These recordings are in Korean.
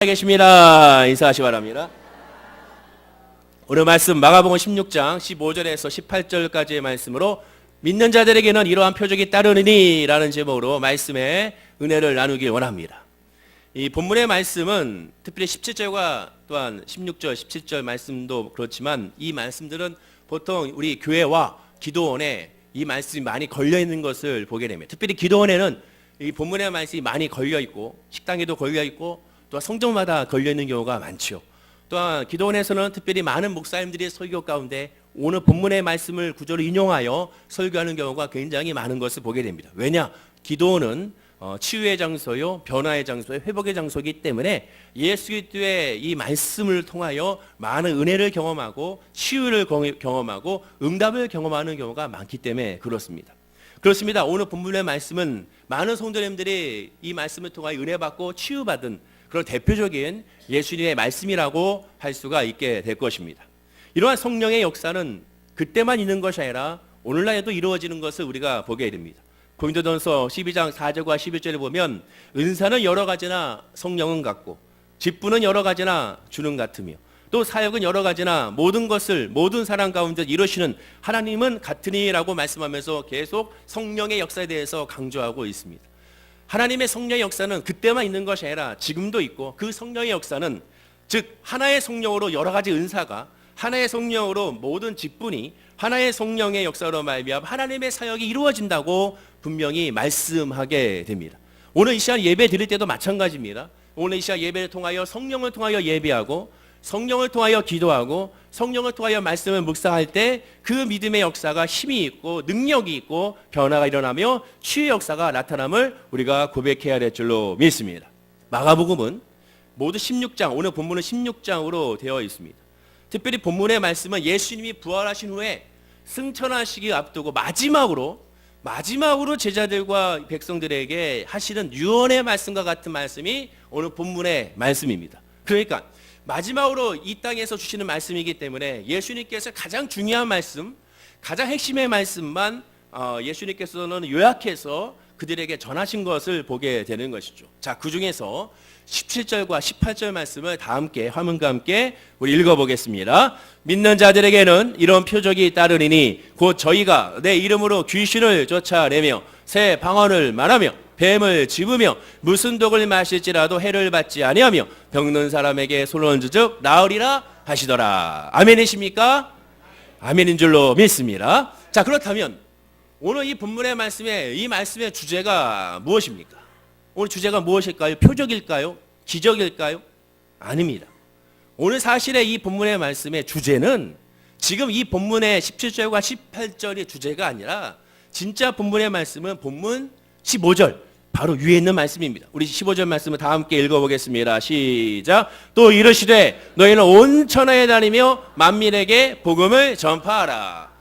계십니다. 인사하시 바랍니다. 오늘 말씀 마가복음 16장 15절에서 18절까지의 말씀으로 믿는 자들에게는 이러한 표적이 따르느니 라는 제목으로 말씀의 은혜를 나누길 원합니다. 이 본문의 말씀은 특별히 17절과 또한 16절, 17절 말씀도 그렇지만 이 말씀들은 보통 우리 교회와 기도원에 이 말씀이 많이 걸려있는 것을 보게 됩니다. 특별히 기도원에는 이 본문의 말씀이 많이 걸려있고 식당에도 걸려있고 또 성전마다 걸려있는 경우가 많죠. 또한 기도원에서는 특별히 많은 목사님들이 설교 가운데 오늘 본문의 말씀을 구절을 인용하여 설교하는 경우가 굉장히 많은 것을 보게 됩니다. 왜냐? 기도원은 치유의 장소요, 변화의 장소요, 회복의 장소이기 때문에 예수 그리스도의 이 말씀을 통하여 많은 은혜를 경험하고 치유를 경험하고 응답을 경험하는 경우가 많기 때문에 그렇습니다. 그렇습니다. 오늘 본문의 말씀은 많은 성도님들이 이 말씀을 통하여 은혜 받고 치유받은 그런 대표적인 예수님의 말씀이라고 할 수가 있게 될 것입니다. 이러한 성령의 역사는 그때만 있는 것이 아니라 오늘날에도 이루어지는 것을 우리가 보게 됩니다. 고린도전서 12장 4절과 11절에 보면 은사는 여러 가지나 성령은 같고 직분은 여러 가지나 주는 같으며 또 사역은 여러 가지나 모든 것을 모든 사람 가운데 이루시는 하나님은 같으니라고 말씀하면서 계속 성령의 역사에 대해서 강조하고 있습니다. 하나님의 성령의 역사는 그때만 있는 것이 아니라 지금도 있고 그 성령의 역사는 즉 하나의 성령으로 여러 가지 은사가 하나의 성령으로 모든 직분이 하나의 성령의 역사로 말미암아 하나님의 사역이 이루어진다고 분명히 말씀하게 됩니다. 오늘 이 시간 예배 드릴 때도 마찬가지입니다. 오늘 이 시간 예배를 통하여 성령을 통하여 예배하고 성령을 통하여 기도하고 성령을 통하여 말씀을 묵상할 때 그 믿음의 역사가 힘이 있고 능력이 있고 변화가 일어나며 치유의 역사가 나타남을 우리가 고백해야 될 줄로 믿습니다. 마가복음은 모두 16장, 오늘 본문은 16장으로 되어 있습니다. 특별히 본문의 말씀은 예수님이 부활하신 후에 승천하시기 앞두고 마지막으로 제자들과 백성들에게 하시는 유언의 말씀과 같은 말씀이 오늘 본문의 말씀입니다. 그러니까 마지막으로 이 땅에서 주시는 말씀이기 때문에 예수님께서 가장 중요한 말씀, 가장 핵심의 말씀만 예수님께서는 요약해서 그들에게 전하신 것을 보게 되는 것이죠. 자, 그 중에서 17절과 18절 말씀을 다 함께 화면과 함께 우리 읽어보겠습니다. 믿는 자들에게는 이런 표적이 따르리니 곧 저희가 내 이름으로 귀신을 쫓아내며 새 방언을 말하며 뱀을 집으며 무슨 독을 마실지라도 해를 받지 아니하며 병든 사람에게 손을 얹으즉 나으리라 하시더라. 아멘이십니까? 아멘인 줄로 믿습니다. 자, 그렇다면 오늘 이 본문의 이 말씀의 주제가 무엇입니까? 오늘 주제가 무엇일까요? 표적일까요? 기적일까요? 아닙니다. 오늘 사실의 이 본문의 말씀의 주제는 지금 이 본문의 17절과 18절의 주제가 아니라 진짜 본문의 말씀은 본문 15절 바로 위에 있는 말씀입니다. 우리 15절 말씀을 다 함께 읽어보겠습니다. 시작. 또 이르시되 너희는 온 천하에 다니며 만민에게 복음을 전파하라.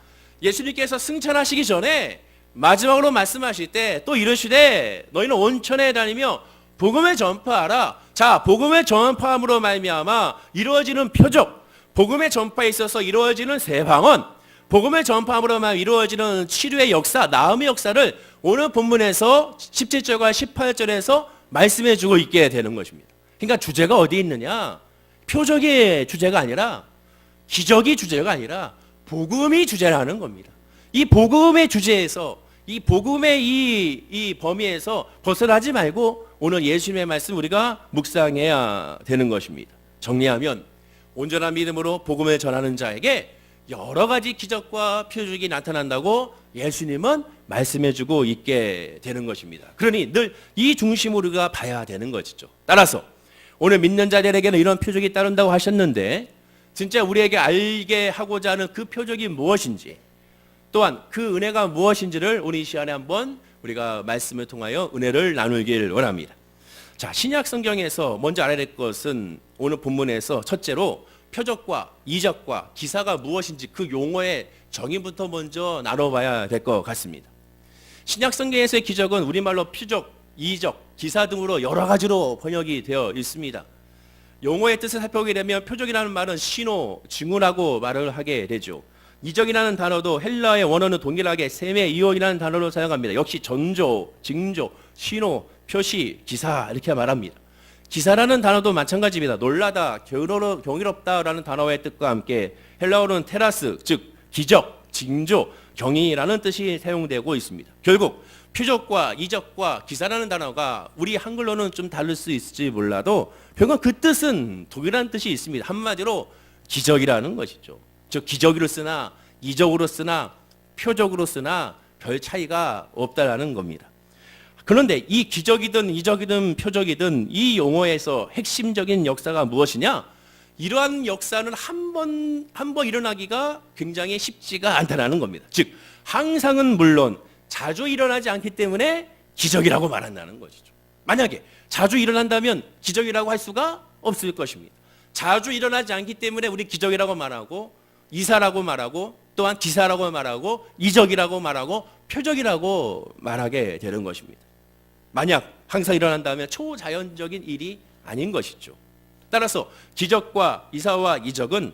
예수님께서 승천하시기 전에 마지막으로 말씀하실 때 또 이르시되 너희는 온 천하에 다니며 복음을 전파하라. 자, 복음을 전파함으로 말미암아 이루어지는 표적, 복음의 전파에 있어서 이루어지는 새 방언, 복음을 전파함으로만 이루어지는 치료의 역사, 나음의 역사를 오늘 본문에서 17절과 18절에서 말씀해 주고 있게 되는 것입니다. 그러니까 주제가 어디에 있느냐? 표적이 주제가 아니라 기적이 주제가 아니라 복음이 주제라는 겁니다. 이 복음의 주제에서 이 복음의 이 범위에서 벗어나지 말고 오늘 예수님의 말씀 우리가 묵상해야 되는 것입니다. 정리하면 온전한 믿음으로 복음을 전하는 자에게 여러 가지 기적과 표적이 나타난다고 예수님은 말씀해주고 있게 되는 것입니다. 그러니 늘 이 중심으로 우리가 봐야 되는 것이죠. 따라서 오늘 믿는 자들에게는 이런 표적이 따른다고 하셨는데 진짜 우리에게 알게 하고자 하는 그 표적이 무엇인지 또한 그 은혜가 무엇인지를 오늘 이 시간에 한번 우리가 말씀을 통하여 은혜를 나누길 원합니다. 자, 신약 성경에서 먼저 알아야 될 것은 오늘 본문에서 첫째로 표적과 이적과 기사가 무엇인지 그 용어의 정의부터 먼저 나눠봐야 될 것 같습니다. 신약 성경에서의 기적은 우리말로 표적, 이적, 기사 등으로 여러 가지로 번역이 되어 있습니다. 용어의 뜻을 살펴보게 되면 표적이라는 말은 신호, 증후라고 말을 하게 되죠. 이적이라는 단어도 헬라의 원어는 동일하게 세메 이온이라는 단어로 사용합니다. 역시 전조, 징조, 신호, 표시, 기사 이렇게 말합니다. 기사라는 단어도 마찬가지입니다. 놀라다, 경이롭다라는 단어의 뜻과 함께 헬라어로는 테라스, 즉 기적, 징조, 경이라는 뜻이 사용되고 있습니다. 결국 표적과 이적과 기사라는 단어가 우리 한글로는 좀 다를 수 있을지 몰라도 결국 그 뜻은 동일한 뜻이 있습니다. 한마디로 기적이라는 것이죠. 즉 기적으로 쓰나 이적으로 쓰나 표적으로 쓰나 별 차이가 없다라는 겁니다. 그런데 이 기적이든 이적이든 표적이든 이 용어에서 핵심적인 역사가 무엇이냐? 이러한 역사는 한 번 일어나기가 굉장히 쉽지가 않다는 겁니다. 즉 항상은 물론 자주 일어나지 않기 때문에 기적이라고 말한다는 것이죠. 만약에 자주 일어난다면 기적이라고 할 수가 없을 것입니다. 자주 일어나지 않기 때문에 우리 기적이라고 말하고 이사라고 말하고 또한 기사라고 말하고 이적이라고 말하고 표적이라고 말하게 되는 것입니다. 만약 항상 일어난다면 초자연적인 일이 아닌 것이죠. 따라서 기적과 이사와 이적은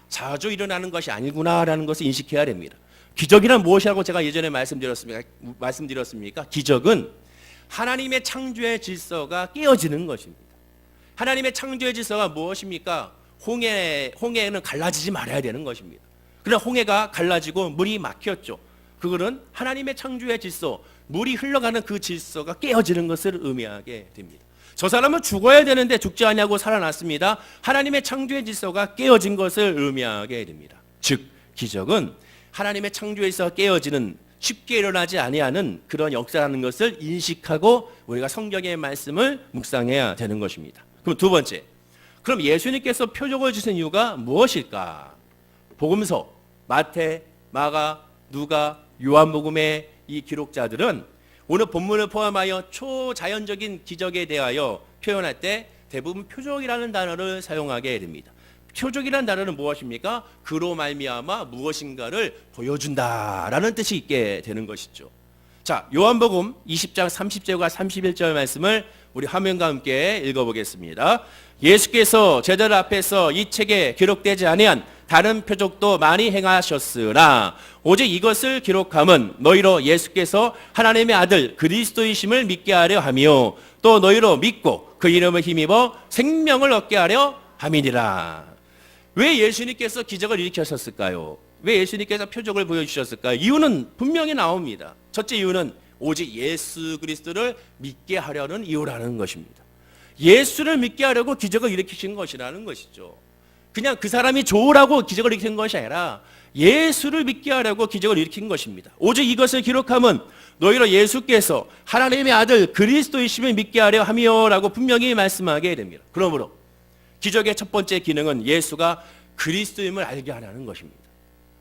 자주 일어나는 것이 아니구나라는 것을 인식해야 됩니다. 기적이란 무엇이라고 제가 예전에 말씀드렸습니까? 기적은 하나님의 창조의 질서가 깨어지는 것입니다. 하나님의 창조의 질서가 무엇입니까? 홍해는 갈라지지 말아야 되는 것입니다. 그러나 홍해가 갈라지고 물이 막혔죠. 그거는 하나님의 창조의 질서, 물이 흘러가는 그 질서가 깨어지는 것을 의미하게 됩니다. 저 사람은 죽어야 되는데 죽지 않냐고 살아났습니다. 하나님의 창조의 질서가 깨어진 것을 의미하게 됩니다. 즉 기적은 하나님의 창조의 질서가 깨어지는 쉽게 일어나지 아니하는 그런 역사라는 것을 인식하고 우리가 성경의 말씀을 묵상해야 되는 것입니다. 그럼 두 번째, 그럼 예수님께서 표적을 주신 이유가 무엇일까? 복음서, 마태, 마가, 누가, 요한복음의 이 기록자들은 오늘 본문을 포함하여 초자연적인 기적에 대하여 표현할 때 대부분 표적이라는 단어를 사용하게 됩니다. 표적이라는 단어는 무엇입니까? 그로 말미암아 무엇인가를 보여준다라는 뜻이 있게 되는 것이죠. 자, 요한복음 20장 30절과 31절 말씀을 우리 화면과 함께 읽어보겠습니다. 예수께서 제자들 앞에서 이 책에 기록되지 아니한 다른 표적도 많이 행하셨으나 오직 이것을 기록함은 너희로 예수께서 하나님의 아들 그리스도이심을 믿게 하려 하며 또 너희로 믿고 그 이름을 힘입어 생명을 얻게 하려 함이니라. 왜 예수님께서 기적을 일으키셨을까요? 왜 예수님께서 표적을 보여주셨을까요? 이유는 분명히 나옵니다. 첫째 이유는 오직 예수 그리스도를 믿게 하려는 이유라는 것입니다. 예수를 믿게 하려고 기적을 일으키신 것이라는 것이죠. 그냥 그 사람이 좋으라고 기적을 일으킨 것이 아니라 예수를 믿게 하려고 기적을 일으킨 것입니다. 오직 이것을 기록함은 너희로 예수께서 하나님의 아들 그리스도이심을 믿게 하려 함이요라고 분명히 말씀하게 됩니다. 그러므로 기적의 첫 번째 기능은 예수가 그리스도임을 알게 하라는 것입니다.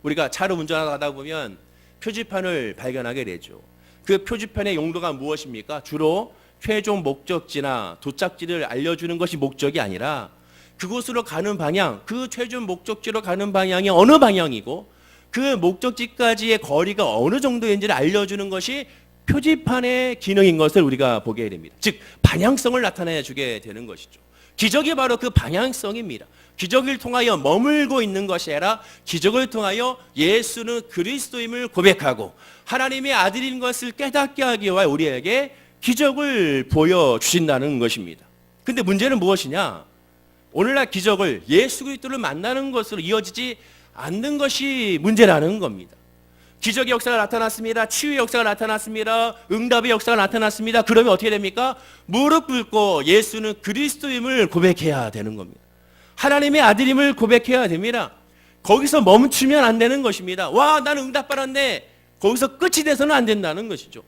우리가 차로 운전하다 보면 표지판을 발견하게 되죠. 그 표지판의 용도가 무엇입니까? 주로 최종 목적지나 도착지를 알려주는 것이 목적이 아니라 그곳으로 가는 방향, 그 최종 목적지로 가는 방향이 어느 방향이고 그 목적지까지의 거리가 어느 정도인지를 알려주는 것이 표지판의 기능인 것을 우리가 보게 됩니다. 즉 방향성을 나타내 주게 되는 것이죠. 기적이 바로 그 방향성입니다. 기적을 통하여 머물고 있는 것이 아니라 기적을 통하여 예수는 그리스도임을 고백하고 하나님의 아들인 것을 깨닫게 하기 위해 우리에게 기적을 보여주신다는 것입니다. 근데 문제는 무엇이냐? 오늘날 기적을 예수 그리스도를 만나는 것으로 이어지지 않는 것이 문제라는 겁니다. 기적의 역사가 나타났습니다. 치유의 역사가 나타났습니다. 응답의 역사가 나타났습니다. 그러면 어떻게 됩니까? 무릎 꿇고 예수는 그리스도임을 고백해야 되는 겁니다. 하나님의 아들임을 고백해야 됩니다. 거기서 멈추면 안 되는 것입니다. 와, 나는 응답 받았네. 거기서 끝이 돼서는 안 된다는 것이죠.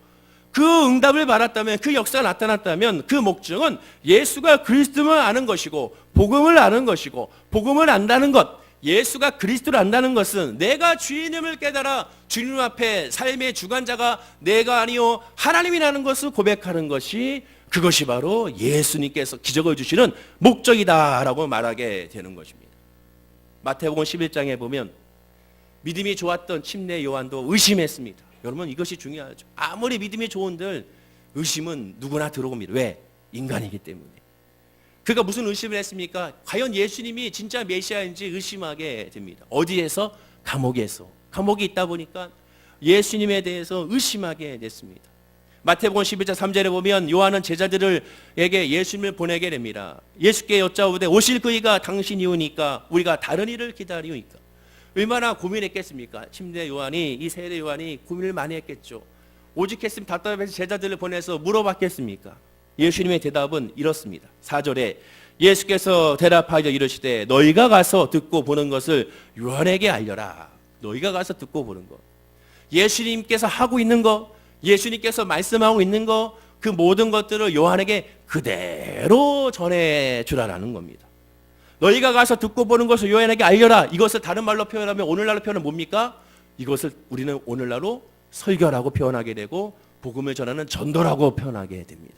그 응답을 받았다면, 그 역사가 나타났다면 그 목적은 예수가 그리스도를 아는 것이고 복음을 아는 것이고 복음을 안다는 것, 예수가 그리스도를 안다는 것은 내가 주인임을 깨달아 주님 앞에 삶의 주관자가 내가 아니요 하나님이라는 것을 고백하는 것이 그것이 바로 예수님께서 기적을 주시는 목적이다라고 말하게 되는 것입니다. 마태복음 11장에 보면 믿음이 좋았던 침례 요한도 의심했습니다. 여러분 이것이 중요하죠. 아무리 믿음이 좋은들 의심은 누구나 들어옵니다. 왜? 인간이기 때문에. 그가 무슨 의심을 했습니까? 과연 예수님이 진짜 메시아인지 의심하게 됩니다. 어디에서? 감옥에서. 감옥에 있다 보니까 예수님에 대해서 의심하게 됐습니다. 마태복음 11장 3절에 보면 요한은 제자들에게 예수님을 보내게 됩니다. 예수께 여짜오되 오실 그이가 당신이오니까 우리가 다른 일을 기다리오니까. 얼마나 고민했겠습니까? 침대 요한이, 이 세례 요한이 고민을 많이 했겠죠. 오죽했으면 답답해서 제자들을 보내서 물어봤겠습니까? 예수님의 대답은 이렇습니다. 4절에 예수께서 대답하여 이르시되 너희가 가서 듣고 보는 것을 요한에게 알려라. 너희가 가서 듣고 보는 것. 예수님께서 하고 있는 것, 예수님께서 말씀하고 있는 것, 그 모든 것들을 요한에게 그대로 전해주라는 겁니다. 너희가 가서 듣고 보는 것을 요한에게 알려라. 이것을 다른 말로 표현하면 오늘날로 표현은 뭡니까? 이것을 우리는 오늘날로 설교라고 표현하게 되고 복음을 전하는 전도라고 표현하게 됩니다.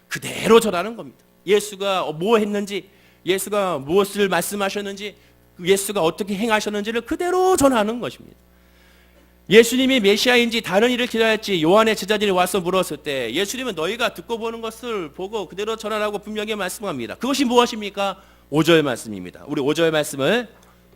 그대로 전하는 겁니다. 예수가 뭐 했는지, 예수가 무엇을 말씀하셨는지, 예수가 어떻게 행하셨는지를 그대로 전하는 것입니다. 예수님이 메시아인지 다른 일을 기다렸지 요한의 제자들이 와서 물었을 때 예수님은 너희가 듣고 보는 것을 보고 그대로 전하라고 분명히 말씀합니다. 그것이 무엇입니까? 5절 말씀입니다. 우리 5절 말씀을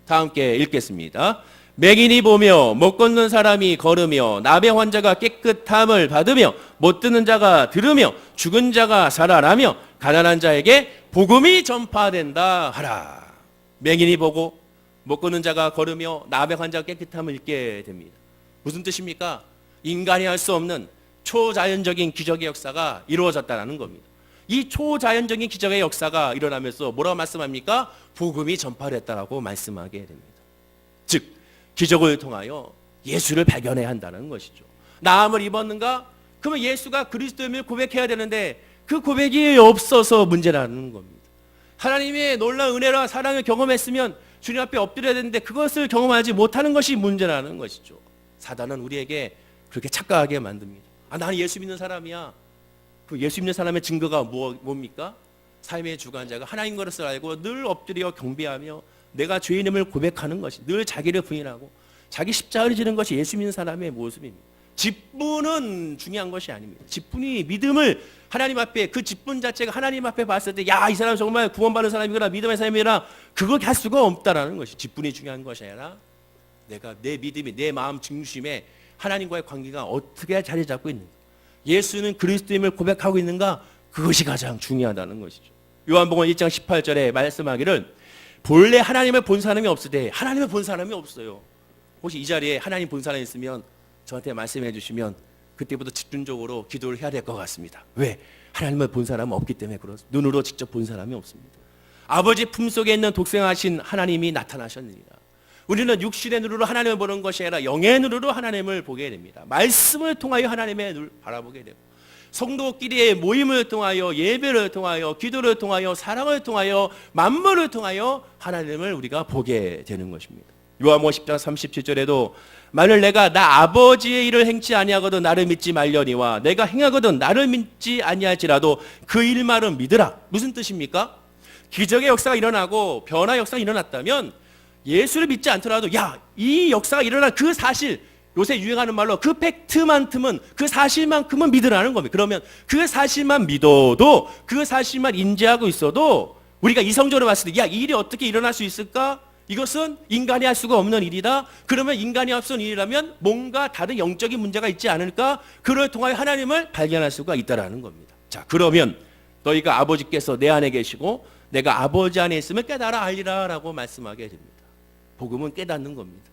다 함께 읽겠습니다. 맹인이 보며 못 걷는 사람이 걸으며 나병 환자가 깨끗함을 받으며 못 듣는 자가 들으며 죽은 자가 살아나며 가난한 자에게 복음이 전파된다 하라. 맹인이 보고 못 걷는 자가 걸으며 나병 환자가 깨끗함을 읽게 됩니다. 무슨 뜻입니까? 인간이 할 수 없는 초자연적인 기적의 역사가 이루어졌다는 겁니다. 이 초자연적인 기적의 역사가 일어나면서 뭐라고 말씀합니까? 복음이 전파됐다라고 말씀하게 됩니다. 즉 기적을 통하여 예수를 발견해야 한다는 것이죠. 나음을 입었는가? 그러면 예수가 그리스도임을 고백해야 되는데 그 고백이 없어서 문제라는 겁니다. 하나님의 놀라운 은혜와 사랑을 경험했으면 주님 앞에 엎드려야 되는데 그것을 경험하지 못하는 것이 문제라는 것이죠. 사단은 우리에게 그렇게 착각하게 만듭니다. 아, 나는 예수 믿는 사람이야. 그 예수 믿는 사람의 증거가 뭡니까? 삶의 주관자가 하나님 것을 알고 늘 엎드려 경배하며 내가 죄인임을 고백하는 것이, 늘 자기를 부인하고 자기 십자가를 지는 것이 예수 믿는 사람의 모습입니다. 직분은 중요한 것이 아닙니다. 직분이 믿음을 하나님 앞에, 그 직분 자체가 하나님 앞에 봤을 때 야, 이 사람 정말 구원받은 사람이구나, 믿음의 사람이구나, 그걸 할 수가 없다라는 것이 직분이 중요한 것이 아니라 내가 내 믿음이, 내 마음 중심에 하나님과의 관계가 어떻게 자리 잡고 있는가, 예수는 그리스도임을 고백하고 있는가, 그것이 가장 중요하다는 것이죠. 요한복음 1장 18절에 말씀하기를 본래 하나님을 본 사람이 없으되 하나님을 본 사람이 없어요. 혹시 이 자리에 하나님 본 사람이 있으면 저한테 말씀해 주시면 그때부터 집중적으로 기도를 해야 될 것 같습니다. 왜? 하나님을 본 사람은 없기 때문에 그렇습니다. 눈으로 직접 본 사람이 없습니다. 아버지 품속에 있는 독생하신 하나님이 나타나셨느니라. 우리는 육신의 눈으로 하나님을 보는 것이 아니라 영의 눈으로 하나님을 보게 됩니다. 말씀을 통하여 하나님의 눈을 바라보게 되고 성도끼리의 모임을 통하여, 예배를 통하여, 기도를 통하여, 사랑을 통하여, 만물을 통하여 하나님을 우리가 보게 되는 것입니다. 요한복음 10장 37절에도 만일 내가 나 아버지의 일을 행치 아니하거든 나를 믿지 말려니와 내가 행하거든 나를 믿지 아니할지라도 그 일만은 믿으라. 무슨 뜻입니까? 기적의 역사가 일어나고 변화의 역사가 일어났다면 예수를 믿지 않더라도 야, 이 역사가 일어난 그 사실, 요새 유행하는 말로 그 팩트만큼은, 그 사실만큼은 믿으라는 겁니다. 그러면 그 사실만 믿어도, 그 사실만 인지하고 있어도 우리가 이성적으로 봤을 때 야, 이 일이 어떻게 일어날 수 있을까? 이것은 인간이 할 수가 없는 일이다. 그러면 인간이 할 수 없는 일이라면 뭔가 다른 영적인 문제가 있지 않을까? 그를 통하여 하나님을 발견할 수가 있다라는 겁니다. 자, 그러면 너희가 아버지께서 내 안에 계시고 내가 아버지 안에 있으면 깨달아 알리라 라고 말씀하게 됩니다. 복음은 깨닫는 겁니다.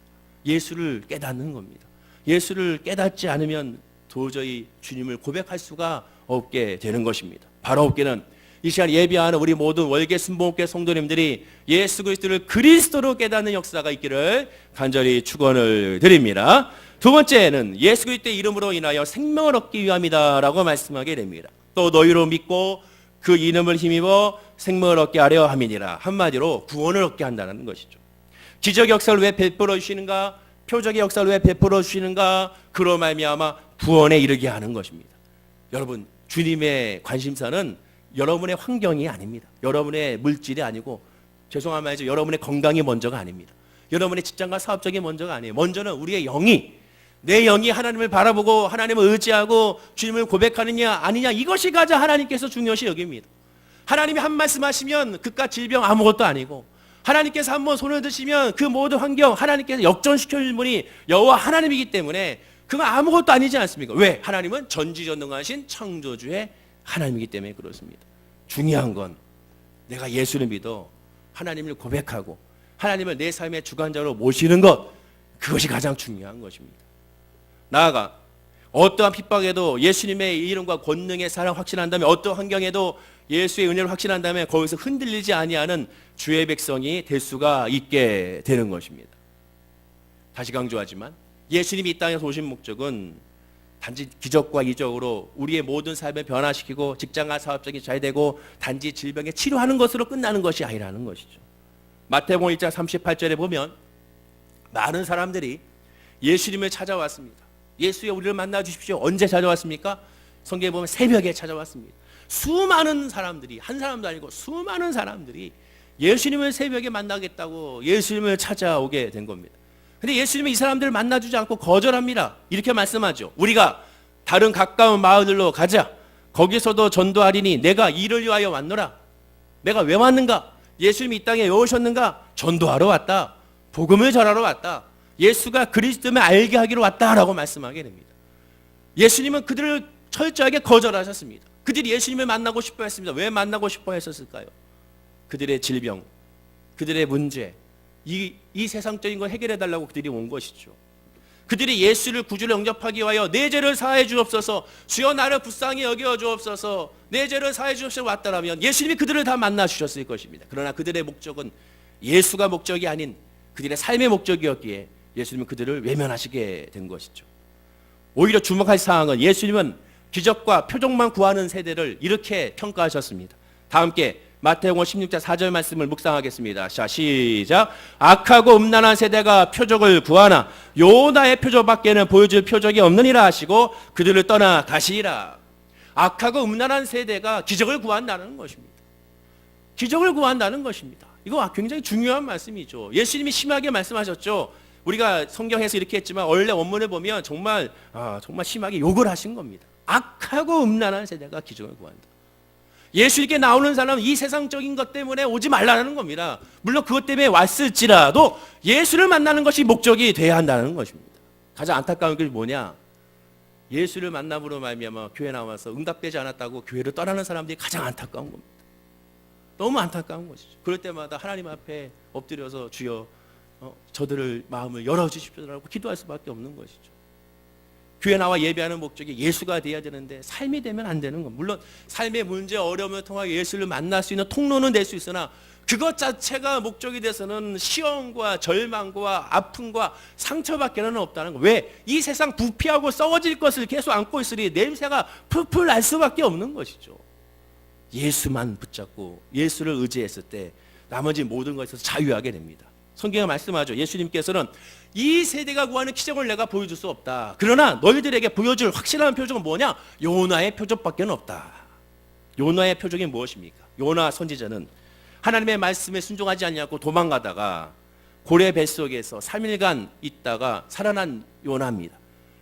예수를 깨닫는 겁니다. 예수를 깨닫지 않으면 도저히 주님을 고백할 수가 없게 되는 것입니다. 바로 없게는 이 시간 예비하는 우리 모든 월계 순복음교회 성도님들이 예수 그리스도를 그리스도로 깨닫는 역사가 있기를 간절히 축원을 드립니다. 두 번째는 예수 그리스도의 이름으로 인하여 생명을 얻기 위함이다 라고 말씀하게 됩니다. 또 너희로 믿고 그 이름을 힘입어 생명을 얻게 하려 함이니라. 한마디로 구원을 얻게 한다는 것이죠. 기적 역사를 왜 베풀어 주시는가? 표적의 역사를 왜 베풀어 주시는가? 그로 말미암아 구원에 이르게 하는 것입니다. 여러분, 주님의 관심사는 여러분의 환경이 아닙니다. 여러분의 물질이 아니고, 죄송한 말이죠, 여러분의 건강이 먼저가 아닙니다. 여러분의 직장과 사업적이 먼저가 아니에요. 먼저는 우리의 영이, 내 영이 하나님을 바라보고 하나님을 의지하고 주님을 고백하느냐 아니냐, 이것이 가장 하나님께서 중요시 여깁니다. 하나님이 한 말씀 하시면 그깟 질병 아무것도 아니고, 하나님께서 한번 손을 드시면 그 모든 환경 하나님께서 역전시켜 주는 분이 여호와 하나님이기 때문에 그건 아무것도 아니지 않습니까? 왜? 하나님은 전지전능하신 창조주의 하나님이기 때문에 그렇습니다. 중요한 건 내가 예수를 믿어 하나님을 고백하고 하나님을 내 삶의 주관자로 모시는 것, 그것이 가장 중요한 것입니다. 나아가 어떠한 핍박에도 예수님의 이름과 권능의 사랑 확신한다면, 어떠한 환경에도 예수의 은혜를 확신한다면 거기서 흔들리지 아니하는 주의 백성이 될 수가 있게 되는 것입니다. 다시 강조하지만 예수님이 이 땅에서 오신 목적은 단지 기적과 이적으로 우리의 모든 삶을 변화시키고 직장과 사업적인 잘 되고 단지 질병에 치료하는 것으로 끝나는 것이 아니라는 것이죠. 마태복음 1장 38절에 보면 많은 사람들이 예수님을 찾아왔습니다. 예수여 우리를 만나 주십시오. 언제 찾아왔습니까? 성경에 보면 새벽에 찾아왔습니다. 수많은 사람들이, 한 사람도 아니고 수많은 사람들이 예수님을 새벽에 만나겠다고 예수님을 찾아오게 된 겁니다. 근데 예수님은 이 사람들을 만나주지 않고 거절합니다. 이렇게 말씀하죠. 우리가 다른 가까운 마을들로 가자. 거기서도 전도하리니 내가 이를 위하여 왔노라. 내가 왜 왔는가? 예수님이 이 땅에 왜 오셨는가? 전도하러 왔다. 복음을 전하러 왔다. 예수가 그리스도임을 알게 하기로 왔다라고 말씀하게 됩니다. 예수님은 그들을 철저하게 거절하셨습니다. 그들이 예수님을 만나고 싶어 했습니다. 왜 만나고 싶어 했었을까요? 그들의 질병, 그들의 문제, 이 세상적인 걸 해결해 달라고 그들이 온 것이죠. 그들이 예수를 구주로 영접하기 위하여 내 죄를 사하여 주옵소서, 주여 나를 불쌍히 여겨 주옵소서, 내 죄를 사하여 주옵소서 왔다라면 예수님이 그들을 다 만나 주셨을 것입니다. 그러나 그들의 목적은 예수가 목적이 아닌 그들의 삶의 목적이었기에 예수님은 그들을 외면하시게 된 것이죠. 오히려 주목할 사항은 예수님은 기적과 표적만 구하는 세대를 이렇게 평가하셨습니다. 다 함께 마태복음 16장 4절 말씀을 묵상하겠습니다. 자, 시작. 악하고 음란한 세대가 표적을 구하나 요나의 표적밖에는 보여줄 표적이 없느니라 하시고 그들을 떠나 가시리라. 악하고 음란한 세대가 기적을 구한다는 것입니다. 기적을 구한다는 것입니다. 이거 굉장히 중요한 말씀이죠. 예수님이 심하게 말씀하셨죠. 우리가 성경에서 이렇게 했지만 원래 원문을 보면 정말 심하게 욕을 하신 겁니다. 악하고 음란한 세대가 기적을 구한다. 예수님께 나오는 사람은 이 세상적인 것 때문에 오지 말라는 겁니다. 물론 그것 때문에 왔을지라도 예수를 만나는 것이 목적이 돼야 한다는 것입니다. 가장 안타까운 게 뭐냐? 예수를 만남으로 말미암아 교회 나와서 응답되지 않았다고 교회를 떠나는 사람들이 가장 안타까운 겁니다. 너무 안타까운 것이죠. 그럴 때마다 하나님 앞에 엎드려서 주여 저들을 마음을 열어주십시오라고 기도할 수밖에 없는 것이죠. 교회 나와 예배하는 목적이 예수가 돼야 되는데 삶이 되면 안 되는 것. 물론 삶의 문제, 어려움을 통하여 예수를 만날 수 있는 통로는 될 수 있으나 그것 자체가 목적이 돼서는 시험과 절망과 아픔과 상처밖에는 없다는 거. 왜? 이 세상 부패하고 썩어질 것을 계속 안고 있으니 냄새가 풀풀 날 수밖에 없는 것이죠. 예수만 붙잡고 예수를 의지했을 때 나머지 모든 것에서 자유하게 됩니다. 성경에 말씀하죠. 예수님께서는 이 세대가 구하는 기적을 내가 보여줄 수 없다. 그러나 너희들에게 보여줄 확실한 표적은 뭐냐? 요나의 표적밖에 없다. 요나의 표적이 무엇입니까? 요나 선지자는 하나님의 말씀에 순종하지 않냐고 도망가다가 고래 뱃속에서 3일간 있다가 살아난 요나입니다.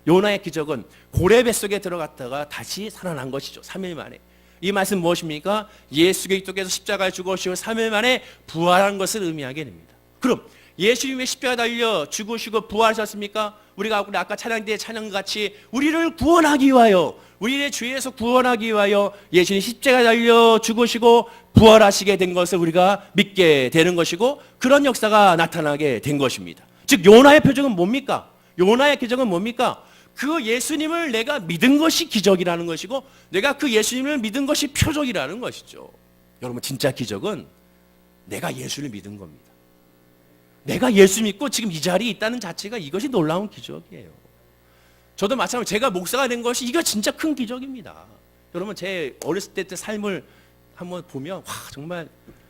요나의 기적은 고래 뱃속에 들어갔다가 다시 살아난 것이죠. 3일 만에. 이 말씀 무엇입니까? 예수 그리스도께서 십자가에 죽으시고 3일 만에 부활한 것을 의미하게 됩니다. 그럼 예수님의 십자가 달려 죽으시고 부활하셨습니까? 우리가 아까 찬양 때 찬양같이 우리를 구원하기 위하여, 우리의 죄에서 구원하기 위하여 예수님 십자가 달려 죽으시고 부활하시게 된 것을 우리가 믿게 되는 것이고, 그런 역사가 나타나게 된 것입니다. 즉 요나의 표적은 뭡니까? 요나의 기적은 뭡니까? 그 예수님을 내가 믿은 것이 기적이라는 것이고, 내가 그 예수님을 믿은 것이 표적이라는 것이죠. 여러분, 진짜 기적은 내가 예수를 믿은 겁니다. 내가 예수 믿고 지금 이 자리에 있다는 자체가 이것이 놀라운 기적이에요. 저도 마찬가지로 제가 목사가 된 것이 이거 진짜 큰 기적입니다. 여러분, 제 어렸을 때 삶을 한번 보면 와, 정말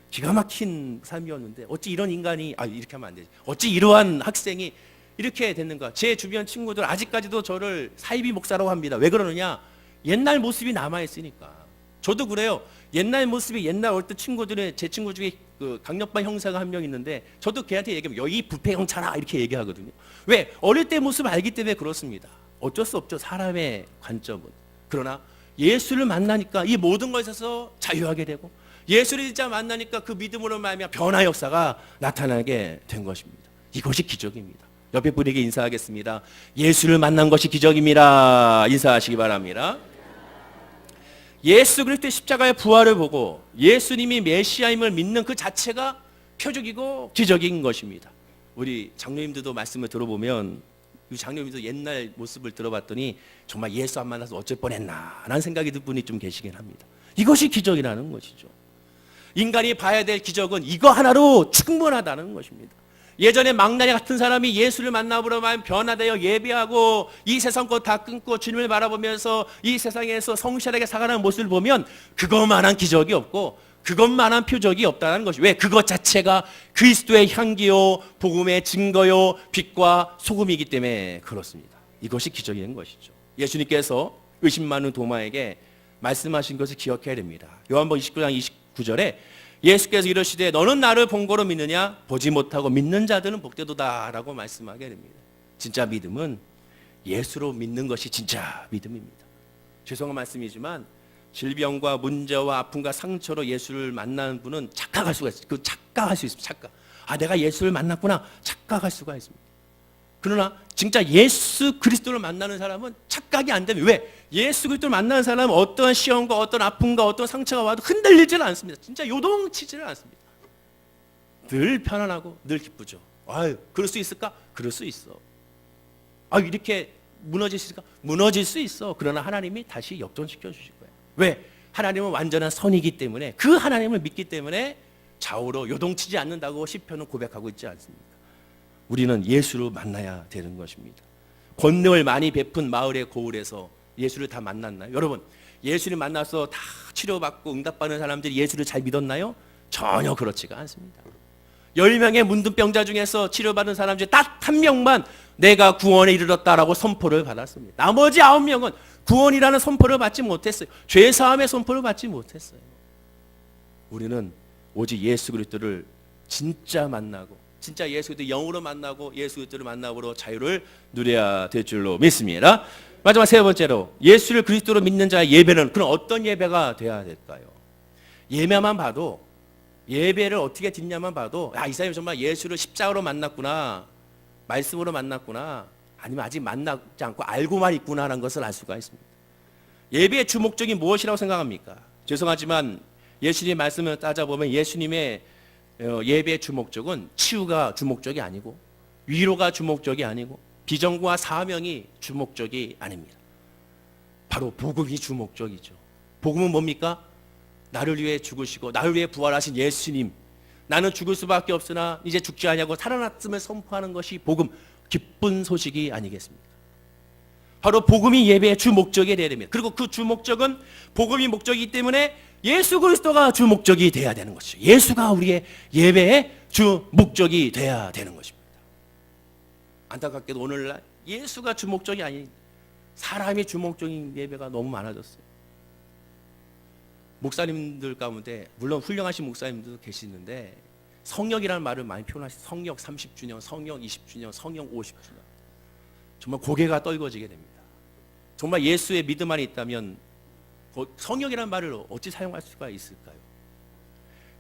기가 막힌 삶이었는데 어찌 이런 인간이, 이렇게 하면 안 되지, 어찌 이러한 학생이 이렇게 됐는가. 제 주변 친구들 아직까지도 저를 사이비 목사라고 합니다. 왜 그러느냐? 옛날 모습이 남아있으니까. 저도 그래요. 옛날 모습이, 옛날 어릴 때 친구들의, 제 친구 중에 그 강력반 형사가 한 명 있는데 저도 걔한테 얘기하면 여기 부패 형차라 이렇게 얘기하거든요. 왜? 어릴 때 모습을 알기 때문에 그렇습니다. 어쩔 수 없죠, 사람의 관점은. 그러나 예수를 만나니까 이 모든 것에서 자유하게 되고, 예수를 진짜 만나니까 그 믿음으로 말미암아 변화 역사가 나타나게 된 것입니다. 이것이 기적입니다. 옆에 분에게 인사하겠습니다. 예수를 만난 것이 기적입니다. 인사하시기 바랍니다. 예수 그리스도의 십자가의 부활을 보고 예수님이 메시아임을 믿는 그 자체가 표적이고 기적인 것입니다. 우리 장로님들도 말씀을 들어보면 이 장로님도 옛날 모습을 들어봤더니 정말 예수 안 만나서 어쩔 뻔했나 라는 생각이 들 분이 좀 계시긴 합니다. 이것이 기적이라는 것이죠. 인간이 봐야 될 기적은 이거 하나로 충분하다는 것입니다. 예전에 막나니 같은 사람이 예수를 만나보려면 변화되어 예배하고 이 세상 것 다 끊고 주님을 바라보면서 이 세상에서 성실하게 살아가는 모습을 보면 그것만한 기적이 없고 그것만한 표적이 없다는 것이, 왜? 그것 자체가 그리스도의 향기요 복음의 증거요 빛과 소금이기 때문에 그렇습니다. 이것이 기적인 것이죠. 예수님께서 의심 많은 도마에게 말씀하신 것을 기억해야 됩니다. 요한복음 29장 29절에 예수께서 이러시되 너는 나를 본 거로 믿느냐? 보지 못하고 믿는 자들은 복되도다 라고 말씀하게 됩니다. 진짜 믿음은 예수로 믿는 것이 진짜 믿음입니다. 죄송한 말씀이지만 질병과 문제와 아픔과 상처로 예수를 만나는 분은 착각할 수가 있어요. 그 착각할 수 있습니다. 착각. 아, 내가 예수를 만났구나. 착각할 수가 있습니다. 그러나 진짜 예수 그리스도를 만나는 사람은 착각이 안 되면, 왜? 예수 그리스도를 만나는 사람은 어떤 시험과 어떤 아픔과 어떤 상처가 와도 흔들리지는 않습니다. 진짜 요동치지는 않습니다. 늘 편안하고 늘 기쁘죠. 아유, 그럴 수 있을까? 그럴 수 있어. 아, 이렇게 무너질 수 있을까? 무너질 수 있어. 그러나 하나님이 다시 역전시켜 주실 거예요. 왜? 하나님은 완전한 선이기 때문에, 그 하나님을 믿기 때문에 좌우로 요동치지 않는다고 시편은 고백하고 있지 않습니까? 우리는 예수를 만나야 되는 것입니다. 권능을 많이 베푼 마을의 고을에서 예수를 다 만났나요? 여러분, 예수를 만나서 다 치료받고 응답받는 사람들이 예수를 잘 믿었나요? 전혀 그렇지가 않습니다. 10명의 문둥병자 중에서 치료받은 사람 중에 딱 한 명만 내가 구원에 이르렀다라고 선포를 받았습니다. 나머지 9명은 구원이라는 선포를 받지 못했어요. 죄사함의 선포를 받지 못했어요. 우리는 오직 예수 그리스도를 진짜 만나고, 진짜 예수 그리스도 영으로 만나고 예수 그리스도를 만남으로 자유를 누려야 될 줄로 믿습니다. 마지막 세 번째로, 예수를 그리스도로 믿는 자의 예배는 그럼 어떤 예배가 돼야 될까요? 예배만 봐도, 예배를 어떻게 드리냐만 봐도, 이 사람이 정말 예수를 십자가로 만났구나, 말씀으로 만났구나, 아니면 아직 만나지 않고 알고만 있구나라는 것을 알 수가 있습니다. 예배의 주목적이 무엇이라고 생각합니까? 죄송하지만 예수님의 말씀을 따져보면 예수님의 예배의 주목적은 치유가 주목적이 아니고, 위로가 주목적이 아니고, 비전과 사명이 주목적이 아닙니다. 바로 복음이 주목적이죠. 복음은 뭡니까? 나를 위해 죽으시고 나를 위해 부활하신 예수님, 나는 죽을 수밖에 없으나 이제 죽지 아니하고 살아났음을 선포하는 것이 복음, 기쁜 소식이 아니겠습니까? 바로 복음이 예배의 주 목적이 되어야 됩니다. 그리고 그 주 목적은 복음이 목적이기 때문에 예수 그리스도가 주 목적이 되어야 되는 것이죠. 예수가 우리의 예배의 주 목적이 되어야 되는 것입니다. 안타깝게도 오늘날 예수가 주 목적이 아닌 사람이 주 목적인 예배가 너무 많아졌어요. 목사님들 가운데 물론 훌륭하신 목사님들도 계시는데 성역이라는 말을 많이 표현하시죠. 성역 30주년, 성역 20주년, 성역 50주년. 정말 고개가 떨궈지게 됩니다. 정말 예수의 믿음 안에 있다면 성역이라는 말을 어찌 사용할 수가 있을까요?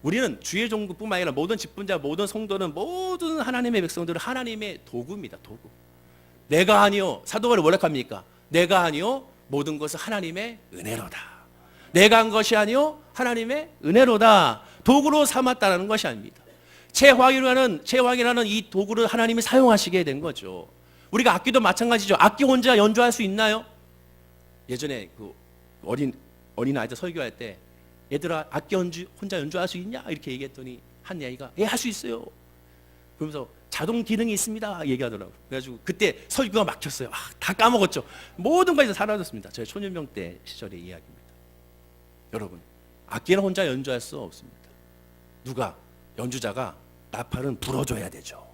우리는 주의 종국뿐만 아니라 모든 직분자, 모든 성도는, 모든 하나님의 백성들은 하나님의 도구입니다. 도구. 내가 아니요, 사도 바울이 뭐라 합니까? 내가 아니요, 모든 것은 하나님의 은혜로다. 내가 한 것이 아니요, 하나님의 은혜로다. 도구로 삼았다는 것이 아닙니다. 채황이라는 이 도구를 하나님이 사용하시게 된 거죠. 우리가 악기도 마찬가지죠. 악기 혼자 연주할 수 있나요? 예전에 그 어린 아이들 설교할 때, 얘들아 악기 혼자 연주할 수 있냐? 이렇게 얘기했더니 한 아이가 할 수 있어요. 그러면서 자동 기능이 있습니다 얘기하더라고요. 그래가지고 그때 설교가 막혔어요. 다 까먹었죠. 모든 것이 사라졌습니다. 저희 초년병 때 시절의 이야기입니다. 여러분, 악기는 혼자 연주할 수 없습니다. 누가? 연주자가 나팔은 불어줘야 되죠.